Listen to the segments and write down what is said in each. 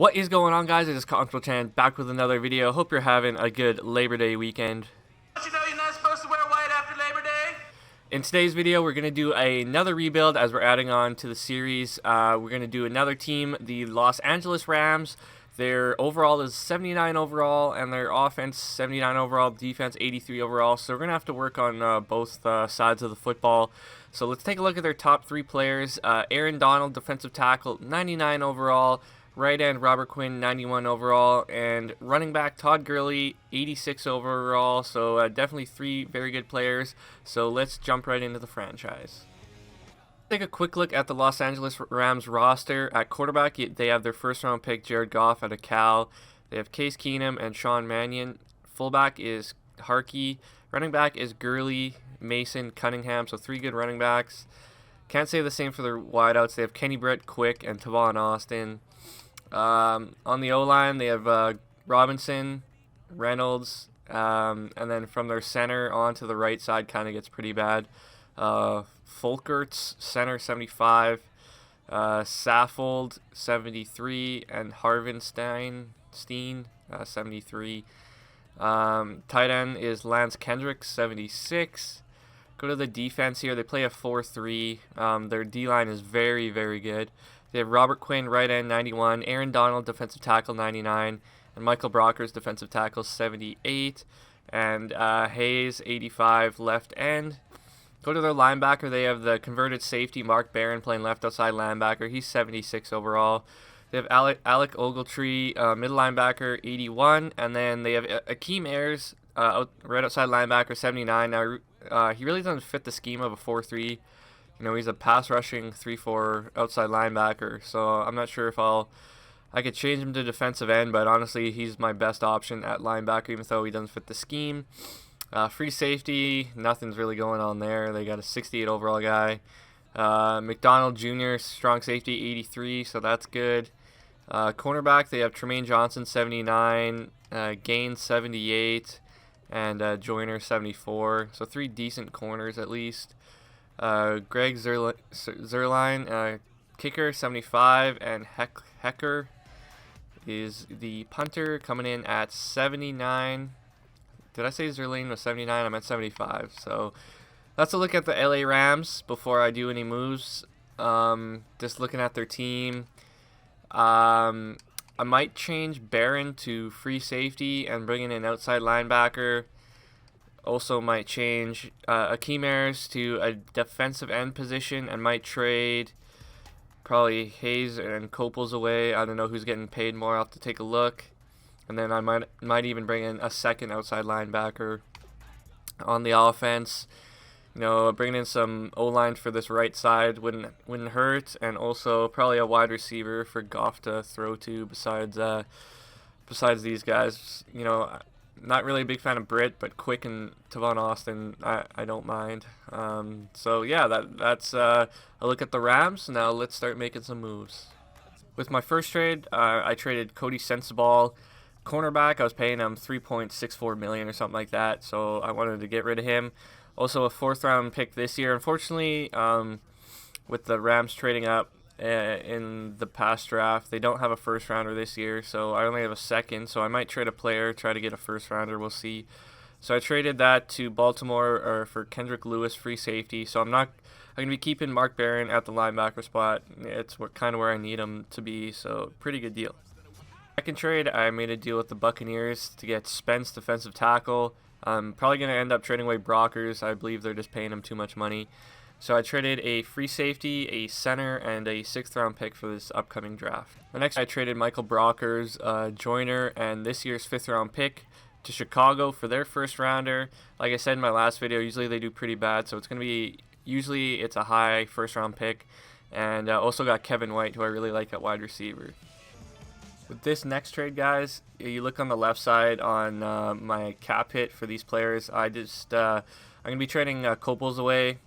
What is going on, guys? It is Control Chan back with another video. Hope you're having a good Labor Day weekend. Don't you know you're not supposed to wear white after Labor Day? In today's video, we're going to do another rebuild as we're adding on to the series. We're going to do another team, the Los Angeles Rams. Their overall is 79 overall, and their offense 79 overall, defense 83 overall. So we're going to have to work on both sides of the football. So let's take a look at their top three players. Aaron Donald, defensive tackle, 99 overall. Right end Robert Quinn, 91 overall, and running back Todd Gurley, 86 overall. So definitely three very good players. So let's jump right into the franchise. Take a quick look at the Los Angeles Rams roster. At quarterback, they have their first round pick Jared Goff out of Cal. They have Case Keenum and Sean Mannion. Fullback is Harkey. Running back is Gurley, Mason, Cunningham. So three good running backs. Can't say the same for their wideouts. They have Kenny Britt, Quick, and Tavon Austin. On the O-line, they have Robinson, Reynolds, and then from their center on to the right side kind of gets pretty bad. Folkerts, center, 75, Saffold, 73, and Harvenstein, 73. Tight end is Lance Kendricks, 76. Go to the defense here. They play a 4-3. Their D-line is very, very good. They have Robert Quinn, right end, 91. Aaron Donald, defensive tackle, 99. And Michael Brockers, defensive tackle, 78. And Hayes, 85, left end. Go to their linebacker. They have the converted safety, Mark Barron, playing left outside linebacker. He's 76 overall. They have Alec Ogletree, middle linebacker, 81. And then they have Akeem Ayers, right outside linebacker, 79. Now, he really doesn't fit the scheme of a 4-3. You know, he's a pass rushing 3-4 outside linebacker, so I'm not sure if I could change him to defensive end, but honestly, he's my best option at linebacker, even though he doesn't fit the scheme. Free safety, nothing's really going on there. They got a 68 overall guy. McDonald Jr., strong safety, 83, so that's good. Cornerback, they have Tremaine Johnson, 79, Gaines, 78, and Joyner, 74. So three decent corners at least. Greg Zerline, kicker, 75, and Hecker is the punter, coming in at 79. Did I say Zerline was 79? I meant 75. So let's look at the LA Rams before I do any moves. Just looking at their team. I might change Barron to free safety and bring in an outside linebacker. Also might change Akeem Ayers to a defensive end position and might trade probably Hayes and Copels away. I don't know who's getting paid more. I'll have to take a look. And then I might even bring in a second outside linebacker on the offense. You know, bringing in some O-line for this right side wouldn't hurt, and also probably a wide receiver for Goff to throw to besides these guys. You know, not really a big fan of Britt, but Quick and Tavon Austin, I don't mind. So yeah, that's a look at the Rams. Now let's start making some moves. With my first trade, I traded Cody Sensabaugh, cornerback. I was paying him $3.64 million or something like that, so I wanted to get rid of him. Also a fourth round pick this year. Unfortunately, with the Rams trading up in the past draft, they don't have a first rounder this year, so I only have a second. So I might trade a player, try to get a first rounder. We'll see. So I traded that to Baltimore for Kendrick Lewis, free safety. So I'm gonna be keeping Mark Barron at the linebacker spot. It's kind of where I need him to be. So pretty good deal. Second trade, I made a deal with the Buccaneers to get Spence, defensive tackle. I'm probably going to end up trading away Brockers. I believe they're just paying him too much money. So I traded a free safety, a center, and a 6th round pick for this upcoming draft. The next, I traded Michael Brockers, Joyner, and this year's 5th round pick to Chicago for their first rounder. Like I said in my last video, usually they do pretty bad, so usually it's a high first round pick. And also got Kevin White, who I really like at wide receiver. With this next trade, guys, you look on the left side on my cap hit for these players. I'm going to be trading Copels away.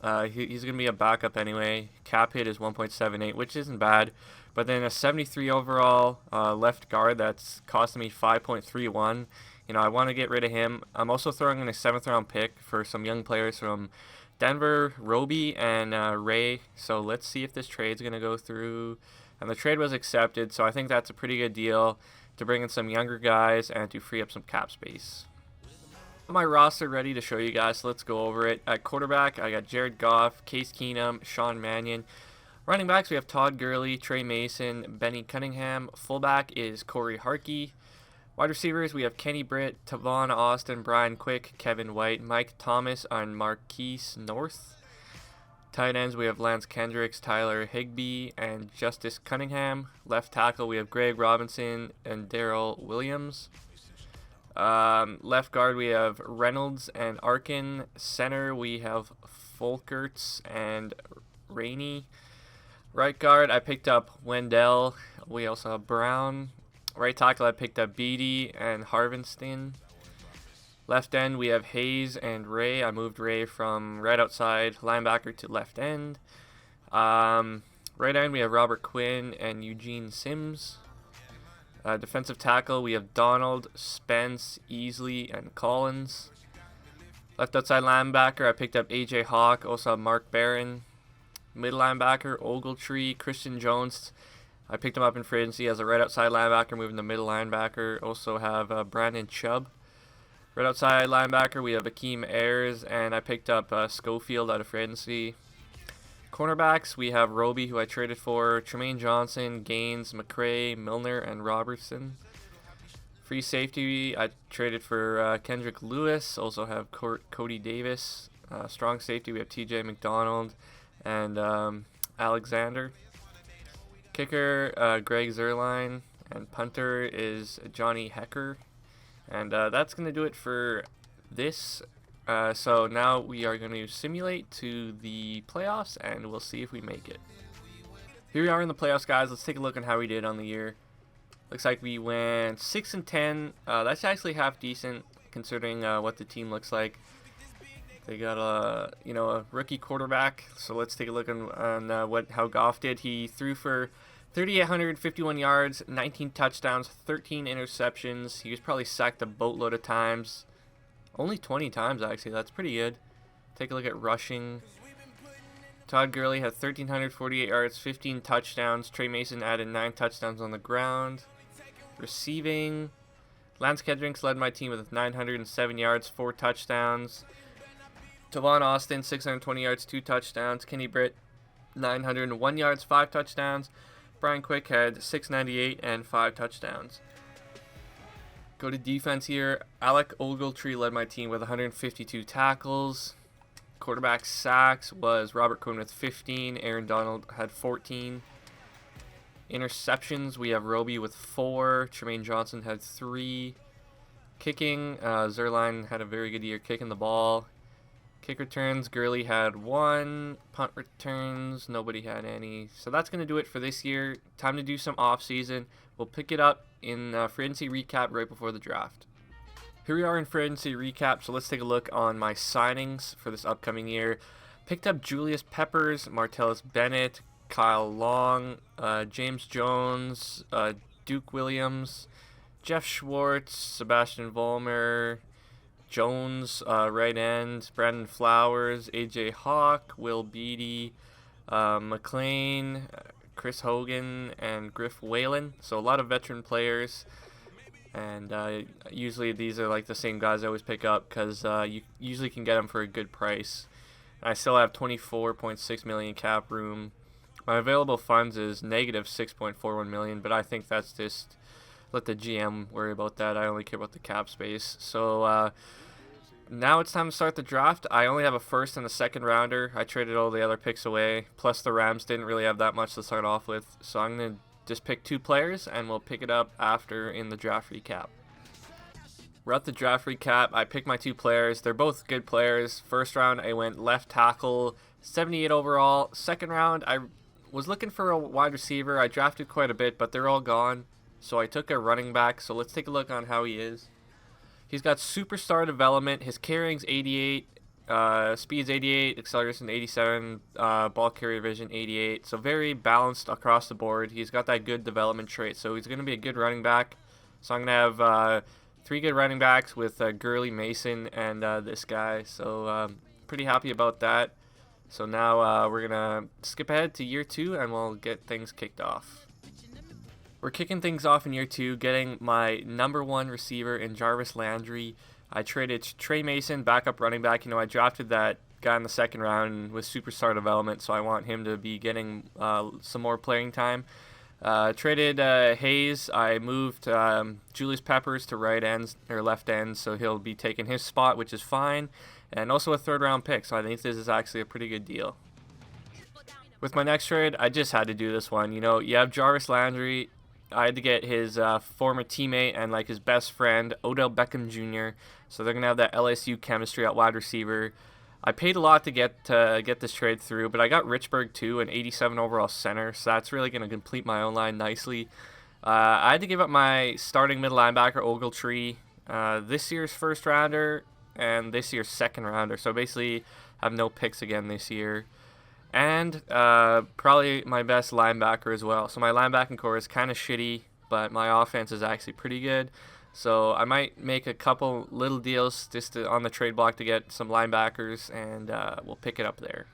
He's going to be a backup anyway. Cap hit is 1.78, which isn't bad. But then a 73 overall left guard that's costing me 5.31. You know, I want to get rid of him. I'm also throwing in a 7th round pick for some young players from Denver, Roby, and Ray. So let's see if this trade's going to go through. and the trade was accepted, so I think that's a pretty good deal to bring in some younger guys and to free up some cap space. My roster ready to show you guys, so let's go over it. At quarterback, I got Jared Goff, Case Keenum, Sean Mannion. Running backs, we have Todd Gurley, Trey Mason, Benny Cunningham. Fullback is Corey Harkey. Wide receivers, we have Kenny Britt, Tavon Austin, Brian Quick, Kevin White, Mike Thomas, and Marquise North. Tight ends, we have Lance Kendricks, Tyler Higbee, and Justice Cunningham. Left tackle, we have Greg Robinson and Darrell Williams. Left guard, we have Reynolds and Arkin. Center, we have Folkerts and Rainey. Right guard, I picked up Wendell. We also have Brown. Right tackle, I picked up Beatty and Harvenston. Left end, we have Hayes and Ray. I moved Ray from right outside linebacker to left end. Right end, we have Robert Quinn and Eugene Sims. Defensive tackle, we have Donald, Spence, Easley, and Collins. Left outside linebacker, I picked up AJ Hawk. Also have Mark Barron. Middle linebacker, Ogletree, Christian Jones. I picked him up in free agency as a right outside linebacker, moving to middle linebacker. Also have Brandon Chubb. Right outside linebacker, we have Akeem Ayers, and I picked up Schofield out of free agency. Cornerbacks, we have Roby, who I traded for, Tremaine Johnson, Gaines, McCray, Milner, and Robertson. Free safety, I traded for Kendrick Lewis. Also have Cody Davis. Strong safety, we have TJ McDonald and Alexander. Kicker, Greg Zerline, and punter is Johnny Hecker. And that's going to do it for this. So now we are going to simulate to the playoffs, and we'll see if we make it. Here we are in the playoffs, guys. Let's take a look at how we did on the year. Looks like we went 6-10. That's actually half decent considering what the team looks like. They got a rookie quarterback. So let's take a look on how Goff did. He threw for 3,851 yards, 19 touchdowns, 13 interceptions. He was probably sacked a boatload of times. Only 20 times, actually. That's pretty good. Take a look at rushing. Todd Gurley had 1,348 yards, 15 touchdowns. Trey Mason added 9 touchdowns on the ground. Receiving, Lance Kendricks led my team with 907 yards, 4 touchdowns. Tavon Austin, 620 yards, 2 touchdowns. Kenny Britt, 901 yards, 5 touchdowns. Brian Quick had 698 and 5 touchdowns. Go to defense here. Alec Ogletree led my team with 152 tackles. Quarterback sacks was Robert Quinn with 15. Aaron Donald had 14. Interceptions, we have Roby with 4. Tremaine Johnson had 3. Kicking, Zerline had a very good year kicking the ball. Kick returns, Gurley had 1. Punt returns, nobody had any. So that's going to do it for this year. Time to do some off-season. We'll pick it up in free agency recap right before the draft. Here we are in free agency recap, so let's take a look on my signings for this upcoming year. Picked up Julius Peppers, Martellus Bennett, Kyle Long, James Jones, Duke Williams, Jeff Schwartz, Sebastian Vollmer, Jones, right end, Brandon Flowers, AJ Hawk, Will Beatty, McLean, Chris Hogan, and Griff Whalen. So a lot of veteran players, and usually these are like the same guys I always pick up because you usually can get them for a good price. I still have 24.6 million cap room. My available funds is negative 6.41 million, but I think that's just let the GM worry about that. I only care about the cap space. So now it's time to start the draft. I only have a first and a second rounder. I traded all the other picks away. Plus the Rams didn't really have that much to start off with. So I'm going to just pick 2 players, and we'll pick it up after in the draft recap. We're at the draft recap. I picked my 2 players. They're both good players. First round, I went left tackle, 78 overall. Second round, I was looking for a wide receiver. I drafted quite a bit, but they're all gone. So I took a running back. So let's take a look on how he is. He's got superstar development. His carrying's 88, speed's 88, acceleration 87, ball carrier vision 88. So very balanced across the board. He's got that good development trait. So he's going to be a good running back. So I'm going to have 3 good running backs with Gurley, Mason, and this guy. So pretty happy about that. So now we're going to skip ahead to year 2, and we'll get things kicked off. We're kicking things off in year 2, getting my number 1 receiver in Jarvis Landry. I traded Trey Mason, backup running back. I drafted that guy in the second round with superstar development, so I want him to be getting some more playing time. Traded Hayes. I moved Julius Peppers to right ends or left end, so he'll be taking his spot, which is fine, and also a third round pick. So I think this is actually a pretty good deal. With my next trade, I just had to do this one. You have Jarvis Landry. I had to get his former teammate and like his best friend, Odell Beckham Jr. So they're gonna have that LSU chemistry at wide receiver. I paid a lot to get this trade through, but I got Richburg too, an 87 overall center. So that's really gonna complete my own line nicely. I had to give up my starting middle linebacker Ogletree, this year's first rounder and this year's second rounder. So basically, I have no picks again this year. And probably my best linebacker as well. So my linebacking core is kind of shitty, but my offense is actually pretty good. So I might make a couple little deals just on the trade block to get some linebackers, and we'll pick it up there.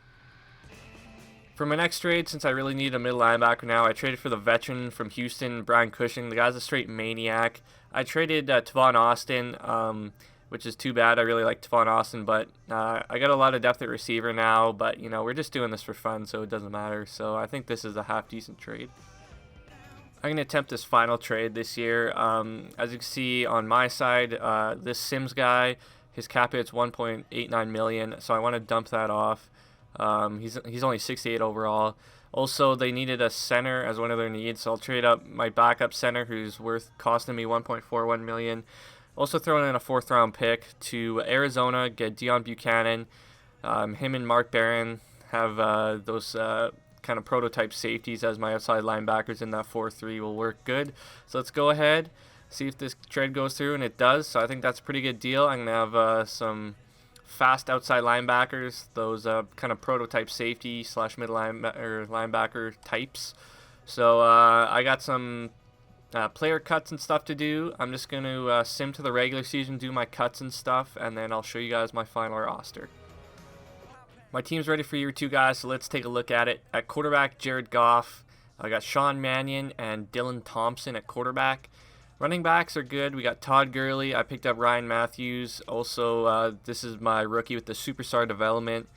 For my next trade, since I really need a middle linebacker now, I traded for the veteran from Houston, Brian Cushing. The guy's a straight maniac. I traded Tavon Austin, which is too bad. I really like Tavon Austin, but I got a lot of depth at receiver now, but we're just doing this for fun, so it doesn't matter. So I think this is a half decent trade. I'm going to attempt this final trade this year. As you can see on my side, this Sims guy, his cap hit's $1.89 million, so I want to dump that off. He's only 68 overall. Also, they needed a center as one of their needs, so I'll trade up my backup center, who's costing me $1.41 million. Also throwing in a 4th round pick to Arizona, get Deion Buchanan. Him and Mark Barron have those kind of prototype safeties as my outside linebackers in that 4-3 will work good. So let's go ahead, see if this trade goes through, and it does. So I think that's a pretty good deal. I'm going to have some fast outside linebackers, those kind of prototype safety / middle linebacker types. So I got some player cuts and stuff to do. I'm just going to sim to the regular season, do my cuts and stuff, and then I'll show you guys my final roster. My team's ready for year 2, guys, so let's take a look at it. At quarterback, Jared Goff. I got Sean Mannion and Dylan Thompson at quarterback. Running backs are good. We got Todd Gurley. I picked up Ryan Matthews. Also, this is my rookie with the superstar development.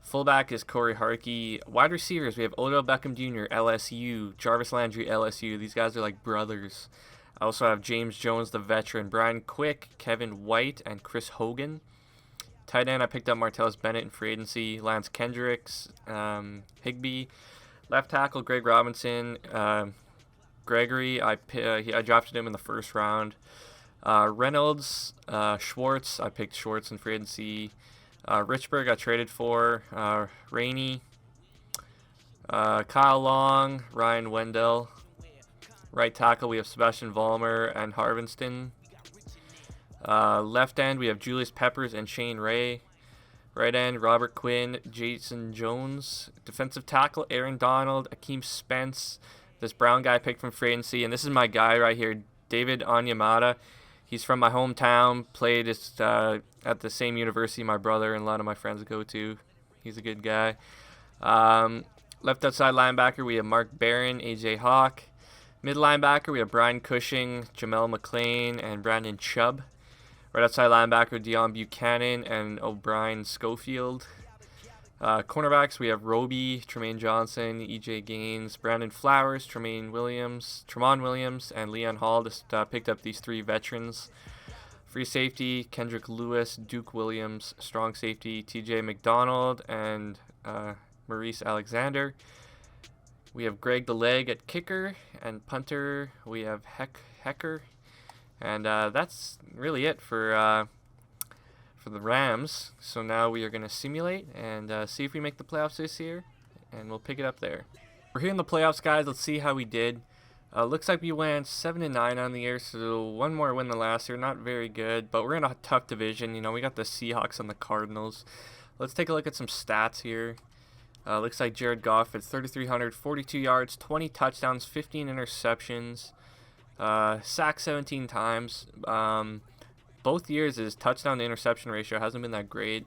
Fullback is Corey Harkey. Wide receivers, we have Odell Beckham Jr., LSU. Jarvis Landry, LSU. These guys are like brothers. I also have James Jones, the veteran. Brian Quick, Kevin White, and Chris Hogan. Tight end, I picked up Martellus Bennett in free agency. Lance Kendricks, Higbee. Left tackle, Greg Robinson. Gregory, I drafted him in the 1st round. Reynolds, Schwartz, I picked Schwartz in free agency. Richburg, I traded for. Rainey. Kyle Long, Ryan Wendell. Right tackle, we have Sebastian Vollmer and Harvinston. Left end, we have Julius Peppers and Shane Ray. Right end, Robert Quinn, Jason Jones. Defensive tackle, Aaron Donald, Akeem Spence. This brown guy picked from free agency, and this is my guy right here, David Onyemata. He's from my hometown, played at the same university my brother and a lot of my friends go to. He's a good guy. Left outside linebacker, we have Mark Barron, AJ Hawk. Mid linebacker, we have Brian Cushing, Jamel McLean, and Brandon Chubb. Right outside linebacker, Deion Buchanan and O'Brien Schofield. Cornerbacks, we have Roby, Tremaine Johnson, EJ Gaines, Brandon Flowers, Tremont Williams, and Leon Hall. Just picked up these 3 veterans. Free safety, Kendrick Lewis, Duke Williams. Strong safety, TJ McDonald and Maurice Alexander. We have Greg the Leg at kicker, and punter, we have Hecker. And that's really it for the Rams. So now we are going to simulate and see if we make the playoffs this year, and we'll pick it up there. We're here in the playoffs, guys. Let's see how we did. Looks like we went 7-9 on the year, so one more win than last year. Not very good, but we're in a tough division. We got the Seahawks and the Cardinals. Let's take a look at some stats here. Looks like Jared Goff at 3,300, 42 yards, 20 touchdowns, 15 interceptions, sacked 17 times. Both years his touchdown to interception ratio hasn't been that great.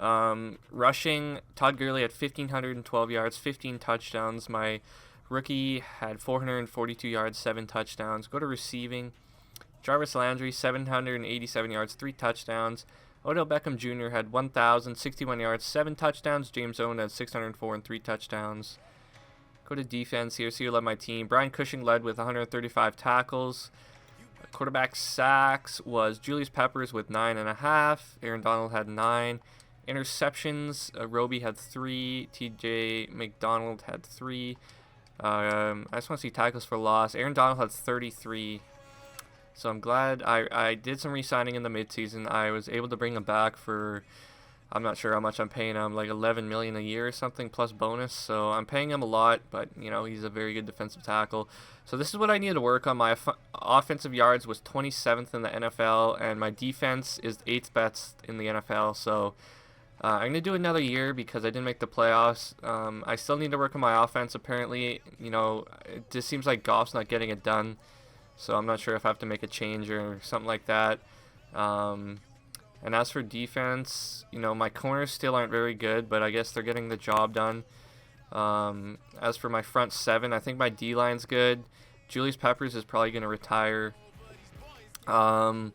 Rushing, Todd Gurley at 1,512 yards, 15 touchdowns. My Rookie had 442 yards, 7 touchdowns. Go to receiving. Jarvis Landry, 787 yards, 3 touchdowns. Odell Beckham Jr. had 1,061 yards, 7 touchdowns. James Owen had 604 and 3 touchdowns. Go to defense here. See who led my team. Brian Cushing led with 135 tackles. Quarterback sacks was Julius Peppers with 9.5. Aaron Donald had 9. Interceptions, Roby had 3. TJ McDonald had 3. I just want to see tackles for loss. Aaron Donald had 33. So I'm glad I did some re-signing in the midseason. I was able to bring him back for, I'm not sure how much I'm paying him, like $11 million a year or something plus bonus. So I'm paying him a lot, but you know, he's a very good defensive tackle. So this is what I needed to work on. My offensive yards was 27th in the NFL, and my defense is 8th best in the NFL. So I'm going to do another year because I didn't make the playoffs. I still need to work on my offense. Apparently, you know, it just seems like Goff's not getting it done. So I'm not sure if I have to make a change or something like that. And as for defense, you know, my corners still aren't very good, but I guess they're getting the job done. As for my front 7, I think my D-line's good. Julius Peppers is probably going to retire. I'm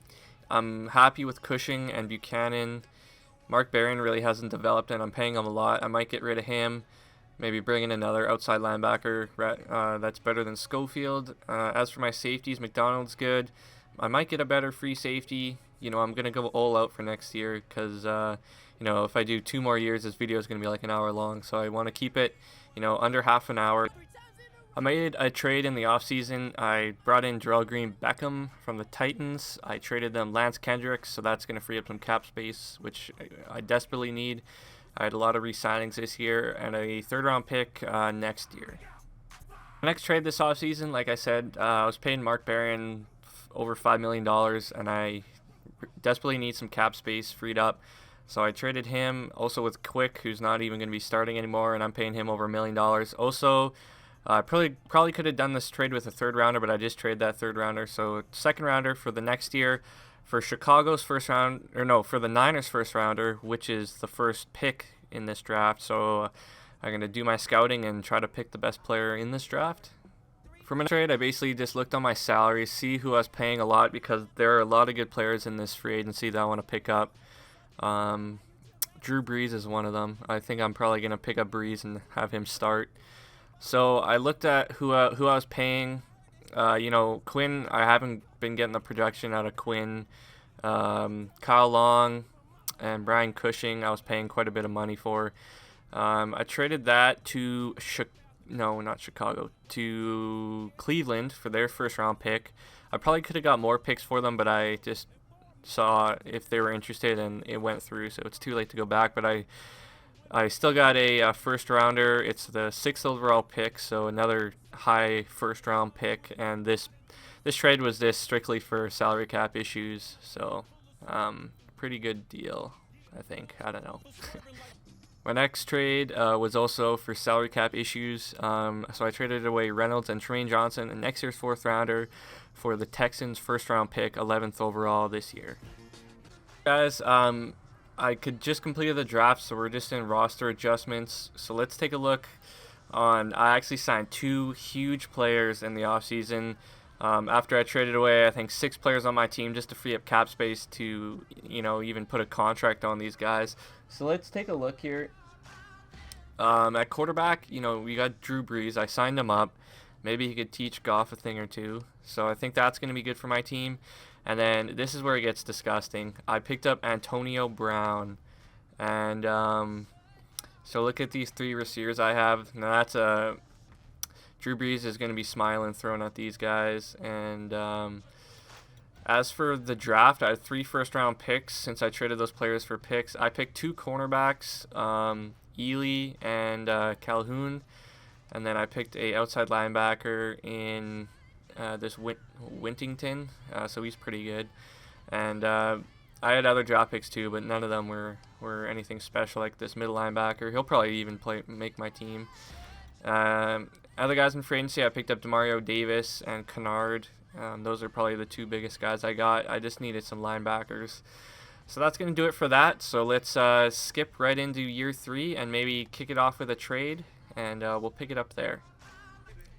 happy with Cushing and Buchanan. Mark Barron really hasn't developed, and I'm paying him a lot. I might get rid of him. Maybe bring in another outside linebacker that's better than Schofield. As for my safeties, McDonald's good. I might get a better free safety. You know, I'm going to go all out for next year because, you know, if I do 2 more years, this video is going to be like an hour long. So I want to keep it, you know, under half an hour. I made a trade in the offseason. I brought in Jarrell Green Beckham from the Titans. I traded them Lance Kendricks, so that's going to free up some cap space, which I desperately need. I had a lot of re-signings this year and a 3rd-round pick next year. My next trade this offseason, like I said, I was paying Mark Barron over $5 million, and I desperately need some cap space freed up. So I traded him also with Quick, who's not even going to be starting anymore, and I'm paying him over $1 million. Also, I probably could have done this trade with a 3rd-rounder, but I just traded that 3rd-rounder. So 2nd-rounder for the next year. For Chicago's for the Niners' 1st-rounder, which is the first pick in this draft. So I'm going to do my scouting and try to pick the best player in this draft. For my trade, I basically just looked on my salary, see who I was paying a lot, because there are a lot of good players in this free agency that I want to pick up. Drew Brees is one of them. I think I'm probably going to pick up Brees and have him start. So I looked at who I was paying. You know, Quinn, I haven't been getting the production out of Quinn. Kyle Long and Brian Cushing, I was paying quite a bit of money for. I traded that to to Cleveland for their 1st-round pick. I probably could have got more picks for them, but I just saw if they were interested and it went through, so it's too late to go back. But I still got a 1st-rounder. It's the 6th overall pick, so another high 1st-round pick. And this trade was just strictly for salary cap issues, so pretty good deal, I think. I don't know. My next trade was also for salary cap issues. So I traded away Reynolds and Tremaine Johnson, and next year's 4th-rounder for the Texans' 1st-round pick, 11th overall this year. Guys, I could just completed the draft, so we're just in roster adjustments. So let's take a look on. I actually signed 2 huge players in the offseason. After I traded away, I think 6 players on my team just to free up cap space to, you know, even put a contract on these guys. So let's take a look here. At quarterback, you know, we got Drew Brees. I signed him up. Maybe he could teach Goff a thing or two. So I think that's going to be good for my team. And then this is where it gets disgusting. I picked up Antonio Brown. And so look at these 3 receivers I have. Now that's Drew Brees is going to be smiling throwing at these guys. And as for the draft, I had 3 1st-round picks since I traded those players for picks. I picked 2 cornerbacks, Ely and Calhoun. And then I picked a outside linebacker in this Wintington, so he's pretty good. And I had other draft picks too, but none of them were anything special, like this middle linebacker. He'll probably even make my team. Other guys in free agency, I picked up Demario Davis and Kennard. Those are probably the 2 biggest guys I got. I just needed some linebackers. So that's going to do it for that. So let's skip right into year 3 and maybe kick it off with a trade, and we'll pick it up there.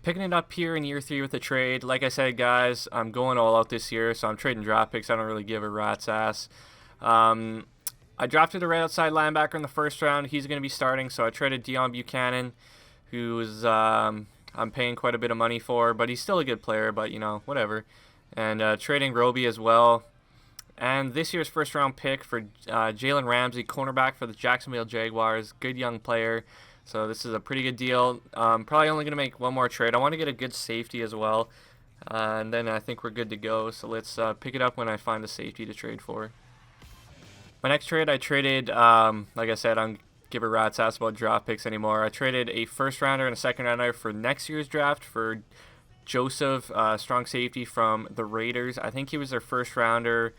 Picking it up here in year 3 with a trade. Like I said, guys, I'm going all out this year, so I'm trading draft picks. I don't really give a rat's ass. I drafted a right outside linebacker in the first round. He's going to be starting, so I traded Deion Buchanan, who's I'm paying quite a bit of money for, but he's still a good player, but, you know, whatever. And trading Roby as well. And this year's first round pick for Jalen Ramsey, cornerback for the Jacksonville Jaguars. Good young player. So this is a pretty good deal. Probably only going to make one more trade. I want to get a good safety as well. And then I think we're good to go. So let's pick it up when I find a safety to trade for. My next trade, I traded, like I said, I don't give a rat's ass about draft picks anymore. I traded a first rounder and a second rounder for next year's draft for Joseph, strong safety from the Raiders. I think he was their first rounder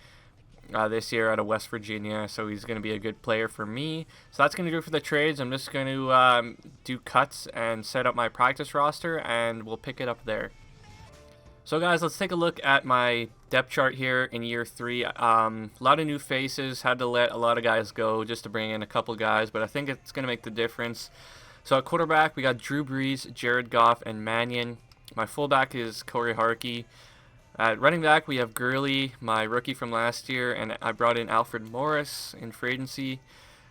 this year out of West Virginia, so he's going to be a good player for me. So that's going to do it for the trades. I'm just going to do cuts and set up my practice roster, and we'll pick it up there. So guys, let's take a look at my depth chart here in year 3. A lot of new faces. Had to let a lot of guys go just to bring in a couple guys, but I think it's going to make the difference. So at quarterback, we got Drew Brees, Jared Goff, and Mannion. My fullback is Corey Harkey. At running back, we have Gurley, my rookie from last year, and I brought in Alfred Morris in free agency.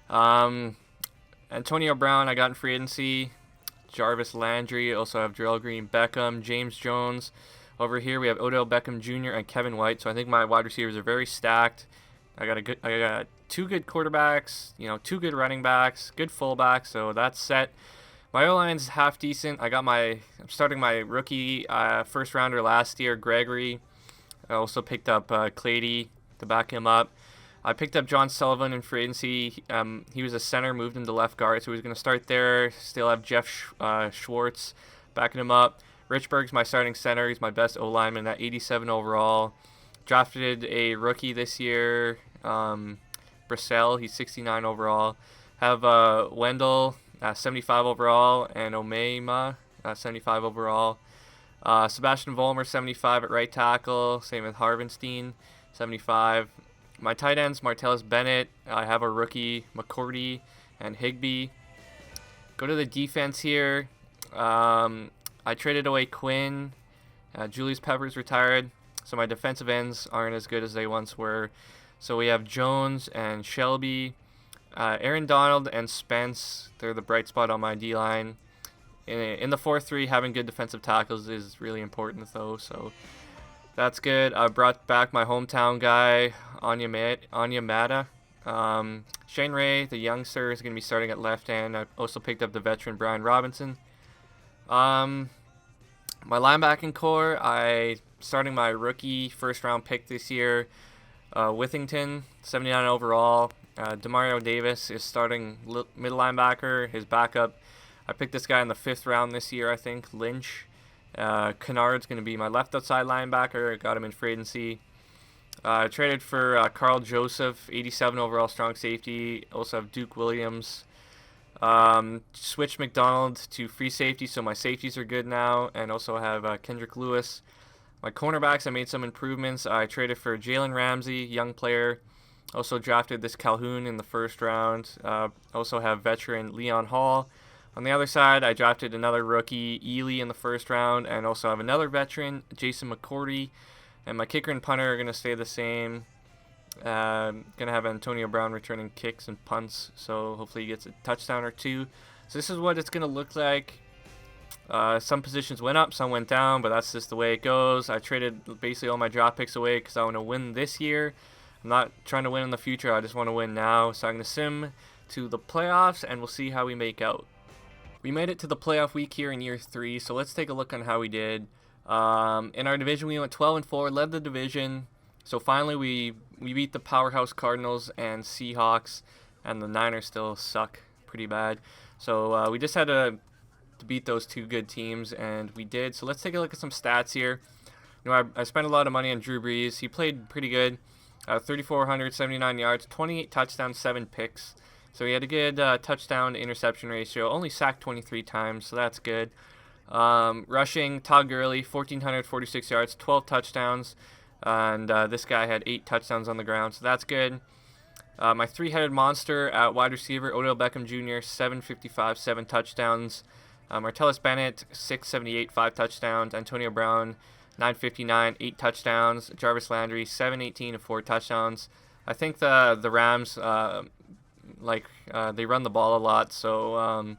Antonio Brown, I got in free agency. Jarvis Landry, also have Darrell Green, Beckham, James Jones. Over here, we have Odell Beckham Jr. and Kevin White. So I think my wide receivers are very stacked. I got 2 good quarterbacks, 2 good running backs, good fullbacks. So that's set. My O-line's half decent. I'm starting my rookie first rounder last year, Gregory. I also picked up Clady to back him up. I picked up John Sullivan in free agency. He was a center, moved him to left guard, so he's going to start there. Still have Jeff Schwartz backing him up. Richburg's my starting center. He's my best O-lineman at 87 overall. Drafted a rookie this year, Brissell. He's 69 overall. Have Wendell. 75 overall, and Omeima, 75 overall. Sebastian Vollmer, 75 at right tackle. Same with Harvenstein, 75. My tight ends, Martellus Bennett. I have a rookie, McCourty, and Higbee. Go to the defense here. I traded away Quinn. Julius Peppers retired, so my defensive ends aren't as good as they once were. So we have Jones and Shelby. Aaron Donald and Spence, they're the bright spot on my D-line. In the 4-3, having good defensive tackles is really important, though, so that's good. I brought back my hometown guy, Onyemata. Shane Ray, the youngster, is going to be starting at left hand. I also picked up the veteran Brian Robinson. My linebacking core, starting my rookie first-round pick this year, Withington, 79 overall. Demario Davis is starting middle linebacker. His backup, I picked this guy in the 5th round this year, I think, Lynch. Kennard's going to be my left outside linebacker. Got him in free agency. I traded for Carl Joseph, 87 overall strong safety. Also have Duke Williams. Switch McDonald to free safety, so my safeties are good now. And also have Kendrick Lewis. My cornerbacks, I made some improvements. I traded for Jalen Ramsey, young player. Also drafted this Calhoun in the 1st round. Also have veteran Leon Hall. On the other side, I drafted another rookie, Ely, in the 1st round. And also have another veteran, Jason McCourty. And my kicker and punter are going to stay the same. Going to have Antonio Brown returning kicks and punts. So hopefully he gets a touchdown or 2. So this is what it's going to look like. Some positions went up, some went down. But that's just the way it goes. I traded basically all my draft picks away because I want to win this year. I'm not trying to win in the future. I just want to win now. So I'm going to sim to the playoffs, and we'll see how we make out. We made it to the playoff week here in year 3, so let's take a look on how we did. In our division, we went 12-4, led the division. So finally, we beat the powerhouse Cardinals and Seahawks, and the Niners still suck pretty bad. So we just had to beat those 2 good teams, and we did. So let's take a look at some stats here. I spent a lot of money on Drew Brees. He played pretty good. 3,479 yards, 28 touchdowns, 7 picks. So he had a good touchdown to interception ratio. Only sacked 23 times, so that's good. Rushing, Todd Gurley, 1,446 yards, 12 touchdowns. And this guy had 8 touchdowns on the ground, so that's good. My 3-headed monster at wide receiver, Odell Beckham Jr., 755, 7 touchdowns. Martellus Bennett, 678, 5 touchdowns. Antonio Brown, 959, 8 touchdowns. Jarvis Landry, 718 and 4 touchdowns. I think the Rams they run the ball a lot, so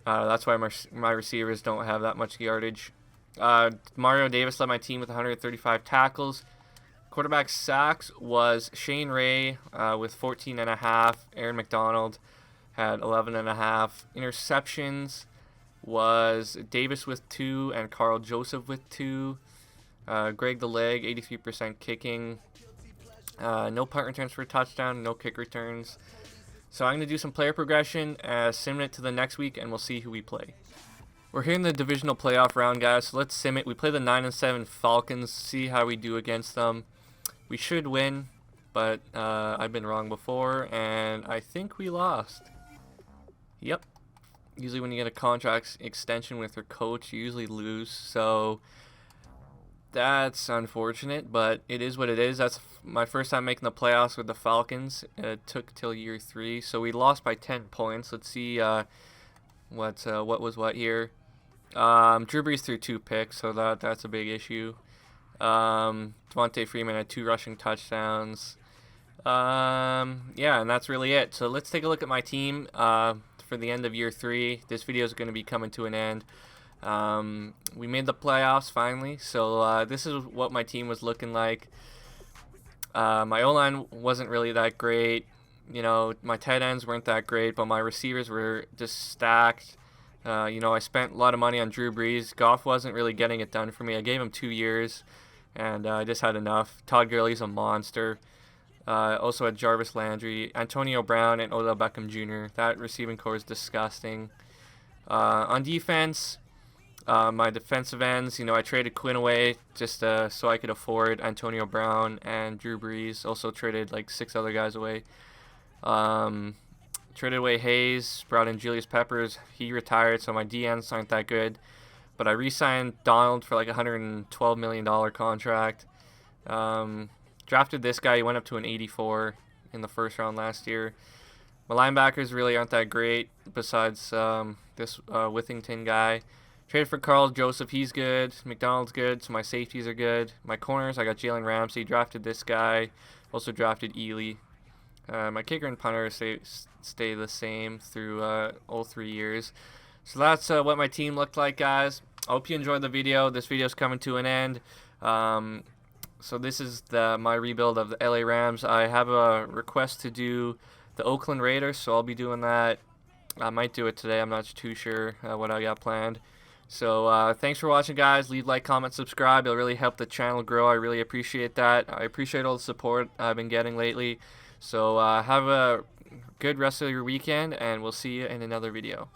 that's why my receivers don't have that much yardage. Mario Davis led my team with 135 tackles. Quarterback sacks was Shane Ray with 14.5. Aaron McDonald had 11.5. Interceptions was Davis with 2 and Carl Joseph with 2. Greg the Leg, 83% kicking. No punt returns for a touchdown, no kick returns. So I'm going to do some player progression, sim it to the next week, and we'll see who we play. We're here in the divisional playoff round, guys, so let's sim it. We play the 9-7 Falcons, see how we do against them. We should win, but I've been wrong before, and I think we lost. Yep. Usually when you get a contract extension with your coach, you usually lose, so that's unfortunate, but it is what it is. That's my first time making the playoffs with the Falcons. It took till year 3, so we lost by 10 points. Let's see what was what here. Drew Brees threw 2 picks, so that's a big issue. Devontae Freeman had 2 rushing touchdowns. Yeah, and that's really it. So let's take a look at my team for the end of year 3. This video is going to be coming to an end. We made the playoffs finally, so this is what my team was looking like. My O-line wasn't really that great. You know, my tight ends weren't that great, but my receivers were just stacked. You know, I spent a lot of money on Drew Brees. Goff wasn't really getting it done for me. I gave him 2 years, and I just had enough. Todd Gurley's a monster. Also had Jarvis Landry, Antonio Brown, and Odell Beckham Jr. That receiving core is disgusting. On defense, my defensive ends, you know, I traded Quinn away just so I could afford Antonio Brown and Drew Brees. Also traded like 6 other guys away. Traded away Hayes, brought in Julius Peppers. He retired, so my DNs aren't that good. But I re-signed Donald for like a $112 million contract. Drafted this guy. He went up to an 84 in the first round last year. My linebackers really aren't that great besides this Withington guy. Traded for Carl Joseph. He's good. McDonald's good, so my safeties are good. My corners, I got Jalen Ramsey. Drafted this guy. Also drafted Ely. My kicker and punter stay the same through all 3 years. So that's what my team looked like, guys. I hope you enjoyed the video. This video is coming to an end. So this is my rebuild of the LA Rams. I have a request to do the Oakland Raiders, so I'll be doing that. I might do it today. I'm not too sure what I got planned. So thanks for watching, guys. Leave, like, comment, subscribe. It'll really help the channel grow. I really appreciate that. I appreciate all the support I've been getting lately. So have a good rest of your weekend, and we'll see you in another video.